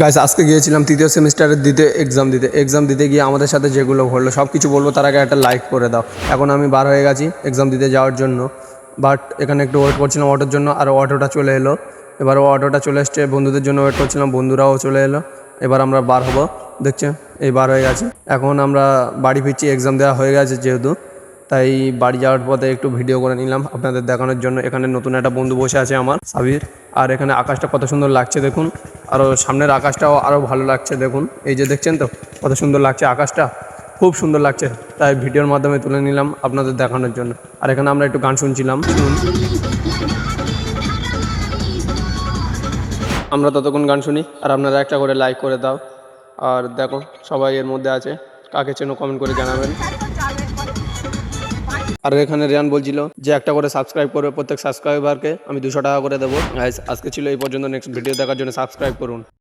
Guys আজকে গিয়েছিলাম তৃতীয় সেমিস্টারের এক্সাম দিতে গিয়ে আমাদের সাথে যেগুলো হলো সব কিছু বলবো, তার আগে একটা লাইক করে দাও। এখন আমি বার হয়ে গেছি এক্সাম দিতে যাওয়ার জন্য, বাট এখানে একটু ওয়েট করছিলাম অটোর জন্য, আর অটোটা চলে এলো। এবার অটোটা চলে এসছে, বন্ধুদের জন্য ওয়েট করছিলাম, বন্ধুরাও চলে এলো। এবার আমরা বার হবো, দেখছেন এই বার হয়ে গেছি। এখন আমরা বাড়ি ফিরছি, এক্সাম দেওয়া হয়ে গেছে যেহেতু, তাই বাড়ি যাওয়ার পথে একটু ভিডিও করে নিলাম আপনাদের দেখানোর জন্য। এখানে নতুন একটা বন্ধু বসে আছে আমার, সাবির। আর এখানে আকাশটা কত সুন্দর লাগছে দেখুন, আরও সামনের আকাশটাও আরও ভালো লাগছে দেখুন। এই যে দেখছেন তো কত সুন্দর লাগছে আকাশটা, খুব সুন্দর লাগছে, তাই ভিডিওর মাধ্যমে তুলে নিলাম আপনাদের দেখানোর জন্য। আর এখানে আমরা একটু গান শুনছিলাম, শুনুন। আমরা ততক্ষণ গান শুনি আর আপনারা একটা করে লাইক করে দাও। আর দেখো সবাই এর মধ্যে আছে, কাকে চেনো কমেন্ট করে জানাবেন। আর এখানে রিয়ান বলছিল যে একটা করে সাবস্ক্রাইব করবে, প্রত্যেক সাবস্ক্রাইবারকে আমি 200 টাকা করে দেবো। আজকে ছিল এই পর্যন্ত, নেক্সট ভিডিও দেখার জন্য সাবস্ক্রাইব করুন।